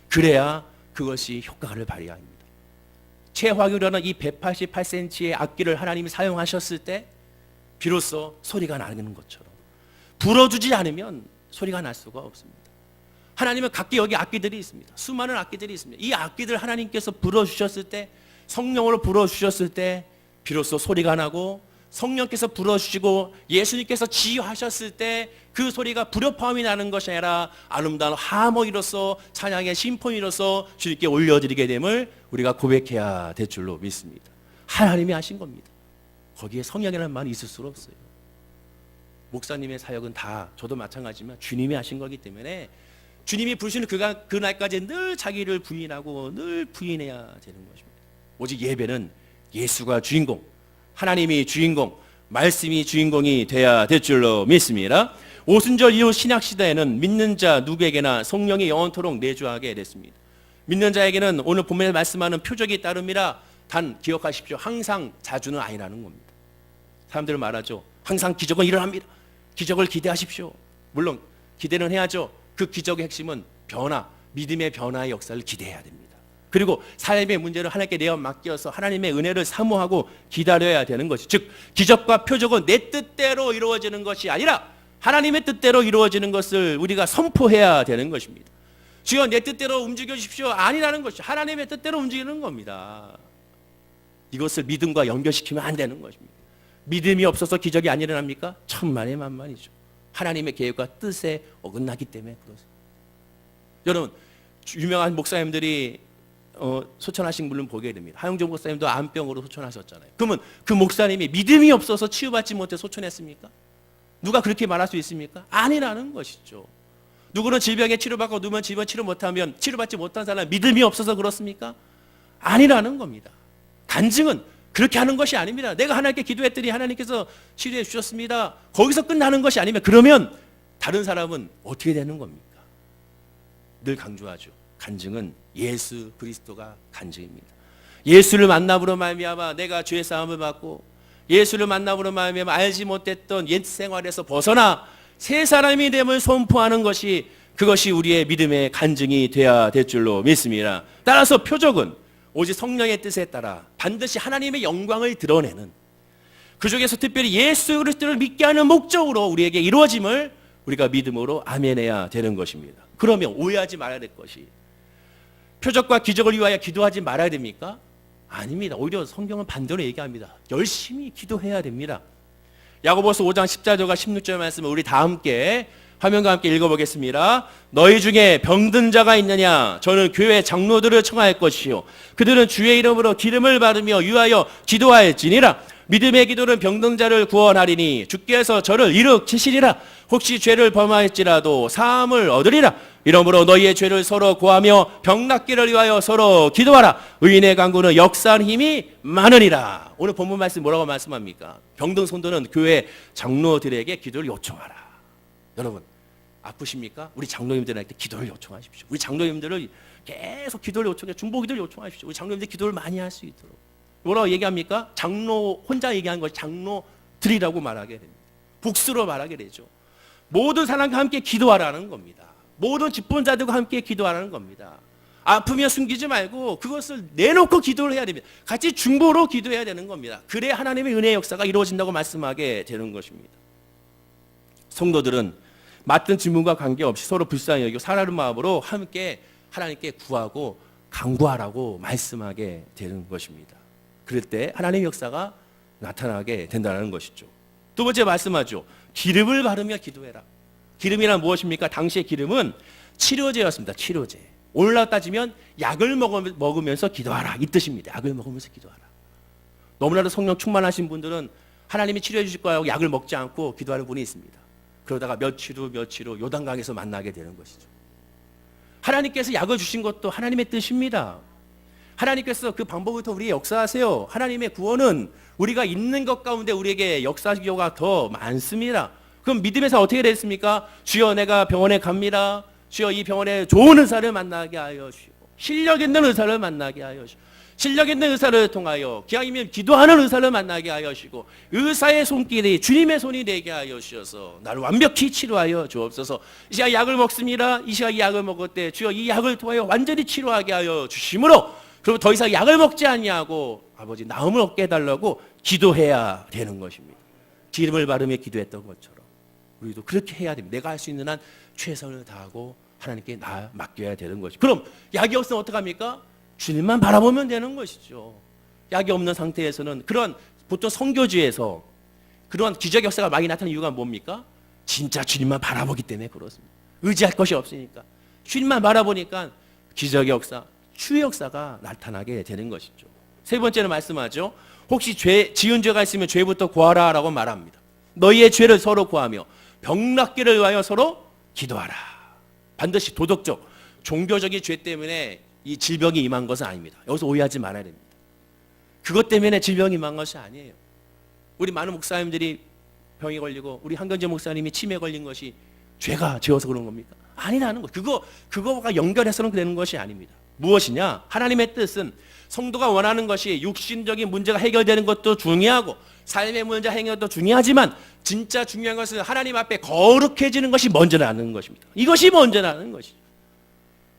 그래야 그것이 효과를 발휘합니다. 채화교라는 이 188cm의 악기를 하나님이 사용하셨을 때 비로소 소리가 나는 것처럼, 불어주지 않으면 소리가 날 수가 없습니다. 하나님은 각기 여기 악기들이 있습니다. 수많은 악기들이 있습니다. 이 악기들 하나님께서 불어주셨을 때, 성령으로 불어주셨을 때 비로소 소리가 나고 성령께서 불어주시고 예수님께서 지휘하셨을 때 그 소리가 불협화음이 나는 것이 아니라 아름다운 하모니로서 찬양의 심포니로서 주님께 올려드리게 됨을 우리가 고백해야 될 줄로 믿습니다. 하나님이 하신 겁니다. 거기에 성령이라는 말이 있을 수가 없어요. 목사님의 사역은 다 저도 마찬가지지만 주님이 하신 거기 때문에 주님이 부르시는 그날까지 늘 자기를 부인하고 늘 부인해야 되는 것입니다. 오직 예배는 예수가 주인공, 하나님이 주인공, 말씀이 주인공이 돼야 될 줄로 믿습니다. 오순절 이후 신약시대에는 믿는 자 누구에게나 성령이 영원토록 내주하게 됐습니다. 믿는 자에게는 오늘 본문에 말씀하는 표적이 따릅니다. 단 기억하십시오. 항상 자주는 아니라는 겁니다. 사람들은 말하죠. 항상 기적은 일어납니다. 기적을 기대하십시오. 물론 기대는 해야죠. 그 기적의 핵심은 변화, 믿음의 변화의 역사를 기대해야 됩니다. 그리고 삶의 문제를 하나님께 내어 맡겨서 하나님의 은혜를 사모하고 기다려야 되는 것이, 즉 기적과 표적은 내 뜻대로 이루어지는 것이 아니라 하나님의 뜻대로 이루어지는 것을 우리가 선포해야 되는 것입니다. 주여 내 뜻대로 움직여 주십시오. 아니라는 것이 하나님의 뜻대로 움직이는 겁니다. 이것을 믿음과 연결시키면 안 되는 것입니다. 믿음이 없어서 기적이 안 일어납니까? 천만의 만만이죠. 하나님의 계획과 뜻에 어긋나기 때문에 그렇습니다. 여러분, 유명한 목사님들이 소천하신 분을 보게 됩니다. 하용종 목사님도 암병으로 소천하셨잖아요. 그러면 그 목사님이 믿음이 없어서 치유받지 못해 소천했습니까? 누가 그렇게 말할 수 있습니까? 아니라는 것이죠. 누구는 질병에 치료받고 누구는 질병 치료 못하면 치료받지 못한 사람은 믿음이 없어서 그렇습니까? 아니라는 겁니다. 간증은 그렇게 하는 것이 아닙니다. 내가 하나님께 기도했더니 하나님께서 치료해 주셨습니다. 거기서 끝나는 것이 아니면 그러면 다른 사람은 어떻게 되는 겁니까? 늘 강조하죠. 간증은 예수 그리스도가 간증입니다. 예수를 만남으로 말미암아 내가 죄의 사함을 받고 예수를 만남으로 말미암아 알지 못했던 옛 생활에서 벗어나 새 사람이 됨을 선포하는 것이, 그것이 우리의 믿음의 간증이 되어야 될 줄로 믿습니다. 따라서 표적은 오직 성령의 뜻에 따라 반드시 하나님의 영광을 드러내는, 그 중에서 특별히 예수 그리스도를 믿게 하는 목적으로 우리에게 이루어짐을 우리가 믿음으로 아멘해야 되는 것입니다. 그러면 오해하지 말아야 될 것이, 표적과 기적을 위하여 기도하지 말아야 됩니까? 아닙니다. 오히려 성경은 반대로 얘기합니다. 열심히 기도해야 됩니다. 야고보서 5장 14절과 16절 말씀을 우리 다 함께 화면과 함께 읽어보겠습니다. 너희 중에 병든 자가 있느냐? 저는 교회 장로들을 청할 것이요 그들은 주의 이름으로 기름을 받으며 유하여 기도하였지니라. 믿음의 기도는 병든 자를 구원하리니 주께서 저를 일으키시리라. 혹시 죄를 범하였지라도 사함을 얻으리라. 이러므로 너희의 죄를 서로 고하며 병 낫기를 위하여 서로 기도하라. 의인의 간구는 역사하는 힘이 많으니라. 오늘 본문 말씀 뭐라고 말씀합니까? 병든 성도는 교회 장로들에게 기도를 요청하라. 여러분 아프십니까? 우리 장로님들한테 기도를 요청하십시오. 우리 장로님들을 계속 기도를 요청해, 중보기도를 요청하십시오. 우리 장로님들 기도를 많이 할 수 있도록. 뭐라고 얘기합니까? 장로 혼자 얘기한 것이 장로들이라고 말하게 됩니다. 복수로 말하게 되죠. 모든 사람과 함께 기도하라는 겁니다. 모든 직분자들과 함께 기도하라는 겁니다. 아프면 숨기지 말고 그것을 내놓고 기도를 해야 됩니다. 같이 중보로 기도해야 되는 겁니다. 그래야 하나님의 은혜의 역사가 이루어진다고 말씀하게 되는 것입니다. 성도들은 맡은 직분과 관계없이 서로 불쌍히 여기고 사랑하는 마음으로 함께 하나님께 구하고 간구하라고 말씀하게 되는 것입니다. 그럴 때 하나님의 역사가 나타나게 된다는 것이죠. 두 번째 말씀하죠. 기름을 바르며 기도해라. 기름이란 무엇입니까? 당시의 기름은 치료제였습니다. 치료제. 오늘날 따지면 약을 먹으면서 기도하라 이 뜻입니다. 약을 먹으면서 기도하라. 너무나도 성령 충만하신 분들은 하나님이 치료해 주실 거라고 약을 먹지 않고 기도하는 분이 있습니다. 그러다가 며칠 후 요단강에서 만나게 되는 것이죠. 하나님께서 약을 주신 것도 하나님의 뜻입니다. 하나님께서 그 방법부터 우리의 역사하세요. 하나님의 구원은 우리가 있는 것 가운데 우리에게 역사기호가 더 많습니다. 그럼 믿음에서 어떻게 됐습니까? 주여 내가 병원에 갑니다. 주여 이 병원에 좋은 의사를 만나게 하여 주시고 실력 있는 의사를 만나게 하여 주시고 실력 있는 의사를 통하여 기왕이면 기도하는 의사를 만나게 하여 주시고 의사의 손길이 주님의 손이 되게 하여 주셔서 나를 완벽히 치료하여 주옵소서. 이 시간 약을 먹습니다. 이 시간 이 약을 먹을 때 주여 이 약을 통하여 완전히 치료하게 하여 주심으로 그럼 더 이상 약을 먹지 않냐고 아버지 나음을 얻게 해달라고 기도해야 되는 것입니다. 기름을 바르며 기도했던 것처럼 우리도 그렇게 해야 됩니다. 내가 할 수 있는 한 최선을 다하고 하나님께 맡겨야 되는 것이죠. 그럼 약이 없으면 어떡합니까? 주님만 바라보면 되는 것이죠. 약이 없는 상태에서는 그런 보통 선교지에서 그런 기적 역사가 많이 나타나는 이유가 뭡니까? 진짜 주님만 바라보기 때문에 그렇습니다. 의지할 것이 없으니까. 주님만 바라보니까 기적 역사, 추의 역사가 나타나게 되는 것이죠. 세 번째는 말씀하죠. 혹시 지은 죄가 있으면 죄부터 구하라 라고 말합니다. 너희의 죄를 서로 구하며 병낫기를 위하여 서로 기도하라. 반드시 도덕적, 종교적인 죄 때문에 이 질병이 임한 것은 아닙니다. 여기서 오해하지 말아야 됩니다. 그것 때문에 질병이 임한 것이 아니에요. 우리 많은 목사님들이 병에 걸리고 우리 한경재 목사님이 치매에 걸린 것이 죄가 죄어서 그런 겁니까? 아니라는 거. 그거가 연결해서는 되는 것이 아닙니다. 무엇이냐? 하나님의 뜻은 성도가 원하는 것이 육신적인 문제가 해결되는 것도 중요하고 삶의 문제 해결도 중요하지만 진짜 중요한 것은 하나님 앞에 거룩해지는 것이 먼저라는 것입니다. 이것이 먼저라는 것이죠.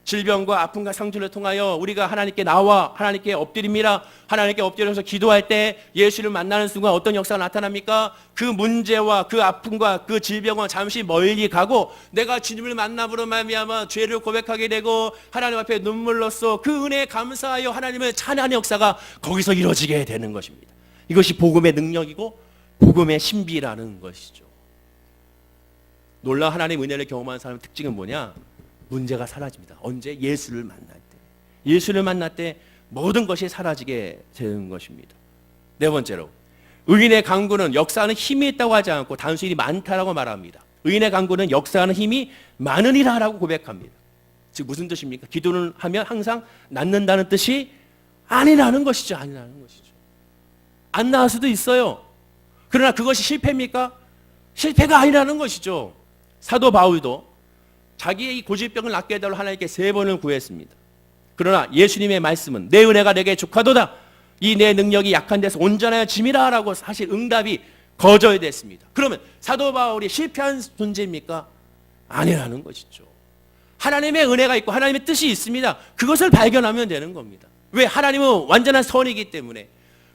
질병과 아픔과 상처를 통하여 우리가 하나님께 나와 하나님께 엎드립니다. 하나님께 엎드려서 기도할 때 예수를 만나는 순간 어떤 역사가 나타납니까? 그 문제와 그 아픔과 그 질병은 잠시 멀리 가고 내가 주님을 만남으로 말미암아 죄를 고백하게 되고 하나님 앞에 눈물로써 그 은혜에 감사하여 하나님을 찬양하는 역사가 거기서 이루어지게 되는 것입니다. 이것이 복음의 능력이고 복음의 신비라는 것이죠. 놀라운 하나님의 은혜를 경험하는 사람의 특징은 뭐냐? 문제가 사라집니다. 언제? 예수를 만날 때. 예수를 만날 때 모든 것이 사라지게 되는 것입니다. 네 번째로, 의인의 강구는 역사하는 힘이 있다고 하지 않고 단순히 많다라고 말합니다. 의인의 강구는 역사하는 힘이 많으리라라고 고백합니다. 즉 무슨 뜻입니까? 기도를 하면 항상 낫는다는 뜻이 아니라는 것이죠. 아니라는 것이죠. 안 나을 수도 있어요. 그러나 그것이 실패입니까? 실패가 아니라는 것이죠. 사도 바울도 자기의 이 고질병을 낫게 해달라고 하나님께 3번을 구했습니다. 그러나 예수님의 말씀은 내 은혜가 내게 족하도다. 이 내 능력이 약한 데서 온전하여 짐이라 라고 사실 응답이 거절됐습니다. 그러면 사도 바울이 실패한 존재입니까? 아니라는 것이죠. 하나님의 은혜가 있고 하나님의 뜻이 있습니다. 그것을 발견하면 되는 겁니다. 왜? 하나님은 완전한 선이기 때문에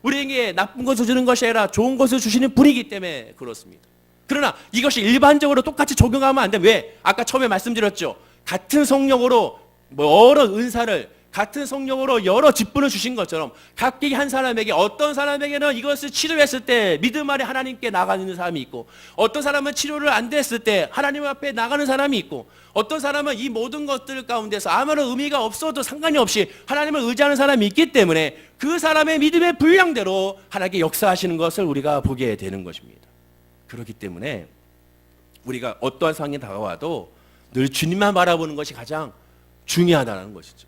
우리에게 나쁜 것을 주는 것이 아니라 좋은 것을 주시는 분이기 때문에 그렇습니다. 그러나 이것이 일반적으로 똑같이 적용하면 안 돼. 왜? 아까 처음에 말씀드렸죠. 같은 성령으로 여러 은사를 같은 성령으로 여러 직분을 주신 것처럼 각기 한 사람에게 어떤 사람에게는 이것을 치료했을 때 믿음 아래 하나님께 나가는 사람이 있고 어떤 사람은 치료를 안 됐을 때 하나님 앞에 나가는 사람이 있고 어떤 사람은 이 모든 것들 가운데서 아무런 의미가 없어도 상관이 없이 하나님을 의지하는 사람이 있기 때문에 그 사람의 믿음의 분량대로 하나님께 역사하시는 것을 우리가 보게 되는 것입니다. 그렇기 때문에 우리가 어떠한 상황이 다가와도 늘 주님만 바라보는 것이 가장 중요하다는 것이죠.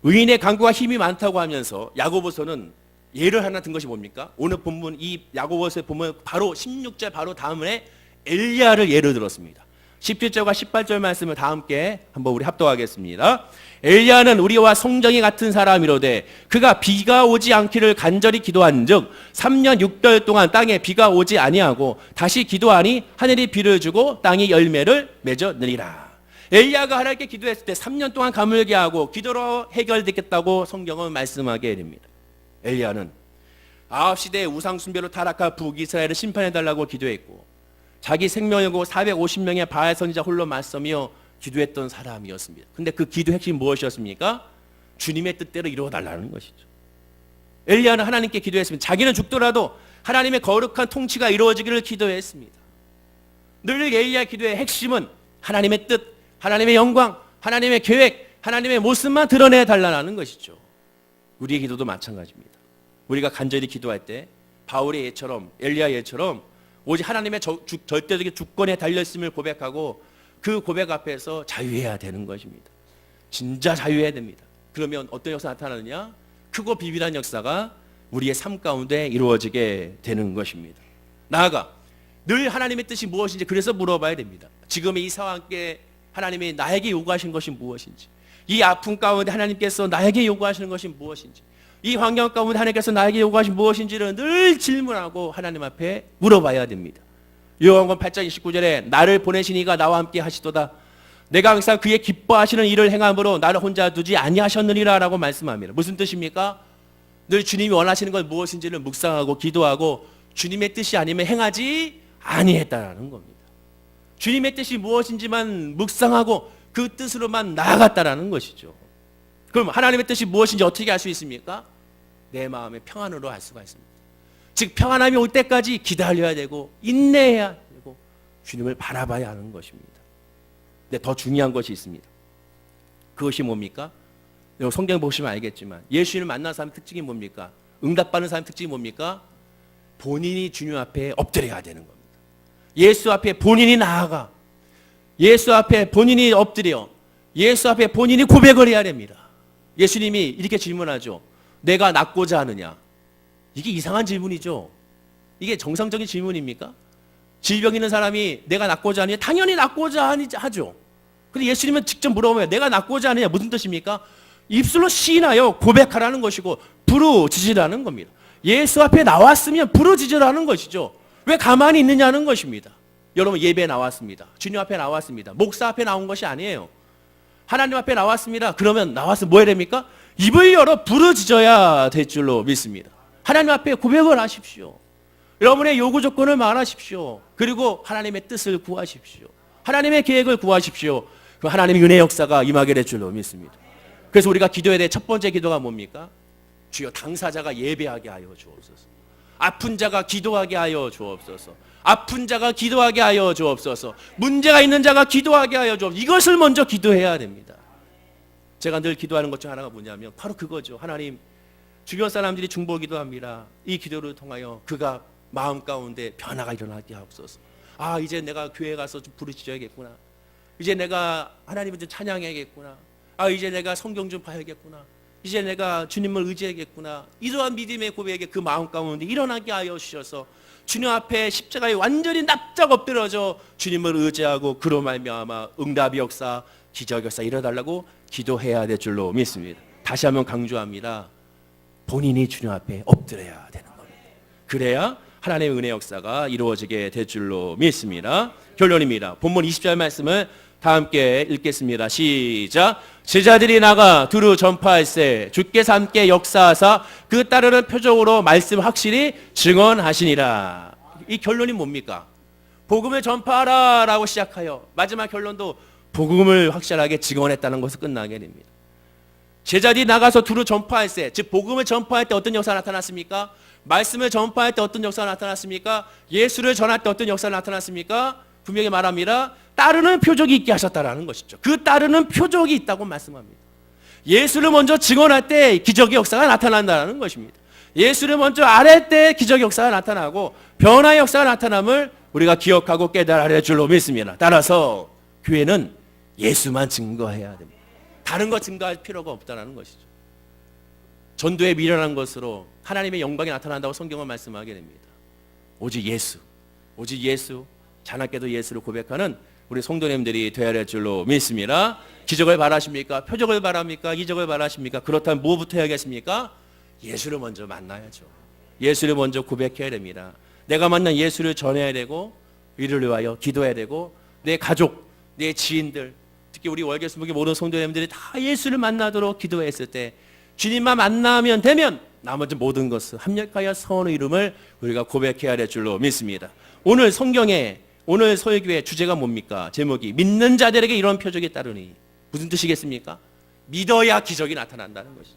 의인의 간구가 힘이 많다고 하면서 야고보서는 예를 하나 든 것이 뭡니까? 오늘 본문 이 야고보서에 보면 바로 16절 바로 다음에 엘리야를 예를 들었습니다. 17절과 18절 말씀을 다 함께 한번 우리 합독하겠습니다. 엘리야는 우리와 성정이 같은 사람이로되 그가 비가 오지 않기를 간절히 기도한즉 3년 6개월 동안 땅에 비가 오지 아니하고 다시 기도하니 하늘이 비를 주고 땅이 열매를 맺어느니라. 엘리야가 하나님께 기도했을 때 3년 동안 가물게 하고 기도로 해결되겠다고 성경은 말씀하게 됩니다. 엘리야는 9시대에 우상 숭배로 타락한 북이스라엘을 심판해달라고 기도했고 자기 생명이고 450명의 바알 선지자 홀로 맞서며 기도했던 사람이었습니다. 근데 그 기도 핵심이 무엇이었습니까? 주님의 뜻대로 이루어달라는 것이죠. 엘리야는 하나님께 기도했습니다. 자기는 죽더라도 하나님의 거룩한 통치가 이루어지기를 기도했습니다. 늘 엘리야의 기도의 핵심은 하나님의 뜻, 하나님의 영광, 하나님의 계획, 하나님의 모습만 드러내달라는 것이죠. 우리의 기도도 마찬가지입니다. 우리가 간절히 기도할 때 바울의 예처럼 엘리야 예처럼 오직 하나님의 절대적인 주권에 달려있음을 고백하고 그 고백 앞에서 자유해야 되는 것입니다. 진짜 자유해야 됩니다. 그러면 어떤 역사가 나타나느냐? 크고 비밀한 역사가 우리의 삶 가운데 이루어지게 되는 것입니다. 나아가 늘 하나님의 뜻이 무엇인지 그래서 물어봐야 됩니다. 지금의 이 상황에 하나님이 나에게 요구하신 것이 무엇인지, 이 아픔 가운데 하나님께서 나에게 요구하시는 것이 무엇인지, 이 환경 가운데 하나님께서 나에게 요구하신 무엇인지를 늘 질문하고 하나님 앞에 물어봐야 됩니다. 요한복음 8장 29절에 나를 보내신 이가 나와 함께 하시도다. 내가 항상 그의 기뻐하시는 일을 행함으로 나를 혼자 두지 아니하셨느니라 라고 말씀합니다. 무슨 뜻입니까? 늘 주님이 원하시는 건 무엇인지를 묵상하고 기도하고 주님의 뜻이 아니면 행하지 아니했다라는 겁니다. 주님의 뜻이 무엇인지만 묵상하고 그 뜻으로만 나아갔다라는 것이죠. 그럼 하나님의 뜻이 무엇인지 어떻게 알 수 있습니까? 내 마음의 평안으로 알 수가 있습니다. 즉 평안함이 올 때까지 기다려야 되고 인내해야 되고 주님을 바라봐야 하는 것입니다. 근데 더 중요한 것이 있습니다. 그것이 뭡니까? 성경 보시면 알겠지만 예수님을 만난 사람의 특징이 뭡니까? 응답받는 사람의 특징이 뭡니까? 본인이 주님 앞에 엎드려야 되는 겁니다. 예수 앞에 본인이 나아가 예수 앞에 본인이 엎드려 예수 앞에 본인이 고백을 해야 됩니다. 예수님이 이렇게 질문하죠. 내가 낫고자 하느냐? 이게 이상한 질문이죠. 이게 정상적인 질문입니까? 질병 있는 사람이 내가 낫고자 하느냐? 당연히 낫고자 하죠. 근데 예수님은 직접 물어보면 내가 낫고자 하느냐? 무슨 뜻입니까? 입술로 시인하여 고백하라는 것이고 부르짖으라는 겁니다. 예수 앞에 나왔으면 부르짖으라는 것이죠. 왜 가만히 있느냐는 것입니다. 여러분 예배에 나왔습니다. 주님 앞에 나왔습니다. 목사 앞에 나온 것이 아니에요. 하나님 앞에 나왔습니다. 그러면 나와서 뭐 해야 됩니까? 입을 열어 부르짖어야 될 줄로 믿습니다. 하나님 앞에 고백을 하십시오. 여러분의 요구 조건을 말하십시오. 그리고 하나님의 뜻을 구하십시오. 하나님의 계획을 구하십시오. 그럼 하나님의 은혜 역사가 임하게 될 줄로 믿습니다. 그래서 우리가 기도해야 될 첫 번째 기도가 뭡니까? 주여 당사자가 예배하게 하여 주옵소서. 아픈 자가 기도하게 하여 주옵소서. 아픈 자가 기도하게 하여 주옵소서. 문제가 있는 자가 기도하게 하여 주옵소서. 이것을 먼저 기도해야 됩니다. 제가 늘 기도하는 것 중 하나가 뭐냐면 바로 그거죠. 하나님, 주변 사람들이 중보 기도합니다. 이 기도를 통하여 그가 마음 가운데 변화가 일어나게 하옵소서. 아, 이제 내가 교회 가서 좀 부르짖어야겠구나. 이제 내가 하나님을 좀 찬양해야겠구나. 아, 이제 내가 성경 좀 봐야겠구나. 이제 내가 주님을 의지하겠구나. 이러한 믿음의 고백에 그 마음 가운데 일어나게 하여 주셔서 주님 앞에 십자가에 완전히 납작 엎드려져 주님을 의지하고 그로 말미암아 응답의 역사, 기적 역사 일어달라고 기도해야 될 줄로 믿습니다. 다시 한번 강조합니다. 본인이 주님 앞에 엎드려야 되는 겁니다. 그래야 하나님의 은혜 역사가 이루어지게 될 줄로 믿습니다. 결론입니다. 본문 20절 말씀을 다 함께 읽겠습니다. 시작. 제자들이 나가 두루 전파할세 주께서 함께 역사하사 그 따르는 표적으로 말씀 확실히 증언하시니라. 이 결론이 뭡니까? 복음을 전파하라 라고 시작하여 마지막 결론도 복음을 확실하게 증언했다는 것을 끝나게 됩니다. 제자들이 나가서 두루 전파할세, 즉 복음을 전파할 때 어떤 역사가 나타났습니까? 말씀을 전파할 때 어떤 역사가 나타났습니까? 예수를 전할 때 어떤 역사가 나타났습니까? 분명히 말합니다. 따르는 표적이 있게 하셨다라는 것이죠. 그 따르는 표적이 있다고 말씀합니다. 예수를 먼저 증언할 때 기적의 역사가 나타난다는 것입니다. 예수를 먼저 아뢰 때 기적의 역사가 나타나고 변화의 역사가 나타남을 우리가 기억하고 깨달아야 할 줄로 믿습니다. 따라서 교회는 예수만 증거해야 됩니다. 다른 것 증거할 필요가 없다는 것이죠. 전도에 미련한 것으로 하나님의 영광이 나타난다고 성경은 말씀하게 됩니다. 오직 예수, 오직 예수, 자나깨도 예수를 고백하는 우리 성도님들이 되어야 할 줄로 믿습니다. 기적을 바라십니까? 표적을 바랍니까? 이적을 바라십니까? 그렇다면 뭐부터 해야겠습니까? 예수를 먼저 만나야죠. 예수를 먼저 고백해야 됩니다. 내가 만난 예수를 전해야 되고 이를 위하여 기도해야 되고 내 가족, 내 지인들, 특히 우리 월계수목의 모든 성도님들이 다 예수를 만나도록 기도했을 때 주님만 만나면 되면 나머지 모든 것을 합력하여 선의 이름을 우리가 고백해야 될 줄로 믿습니다. 오늘 성경에 오늘 서울교회 주제가 뭡니까? 제목이 믿는 자들에게 이런 표적이 따르니. 무슨 뜻이겠습니까? 믿어야 기적이 나타난다는 것이죠.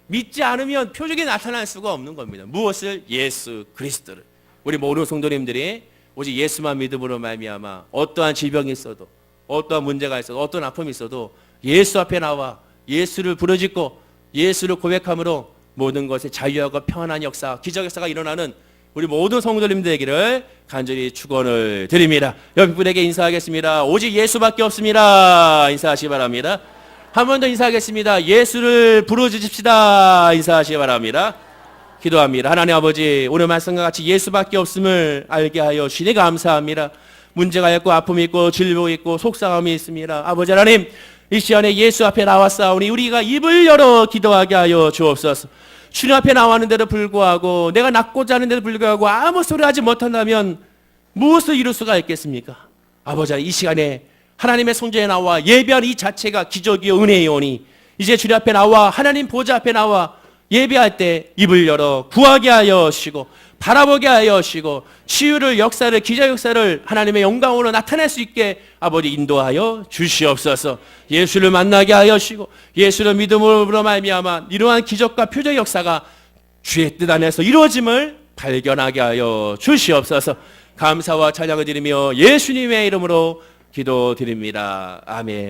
믿지 않으면 표적이 나타날 수가 없는 겁니다. 무엇을? 예수 그리스도를. 우리 모든 성도님들이 오직 예수만 믿음으로 말미암아 어떠한 질병이 있어도 어떠한 문제가 있어도 어떤 아픔이 있어도 예수 앞에 나와 예수를 부르짖고 예수를 고백함으로 모든 것에 자유하고 평안한 역사, 기적 역사가 일어나는 우리 모든 성도님들 되기를 간절히 축원을 드립니다. 옆에 분에게 인사하겠습니다. 오직 예수밖에 없습니다. 인사하시기 바랍니다. 한 번 더 인사하겠습니다. 예수를 부르짖읍시다. 인사하시기 바랍니다. 기도합니다. 하나님 아버지, 오늘 말씀과 같이 예수밖에 없음을 알게 하여 주시니 감사합니다. 문제가 있고 아픔이 있고 질병이 있고 속상함이 있습니다. 아버지 하나님, 이 시간에 예수 앞에 나왔사오니 우리가 입을 열어 기도하게 하여 주옵소서. 주님 앞에 나왔는데도 불구하고 내가 낫고자 하는데도 불구하고 아무 소리 하지 못한다면 무엇을 이룰 수가 있겠습니까? 아버지 이 시간에 하나님의 성전에 나와 예배하는 이 자체가 기적이요 은혜이오니 이제 주님 앞에 나와 하나님 보좌 앞에 나와 예배할 때 입을 열어 구하게 하여 주시고 바라보게 하여 주시고 치유를 역사를 기적 역사를 하나님의 영광으로 나타낼 수 있게 아버지 인도하여 주시옵소서. 예수를 만나게 하여 주시고 예수를 믿음으로 말미암아 이러한 기적과 표적 역사가 주의 뜻 안에서 이루어짐을 발견하게 하여 주시옵소서. 감사와 찬양을 드리며 예수님의 이름으로 기도드립니다. 아멘.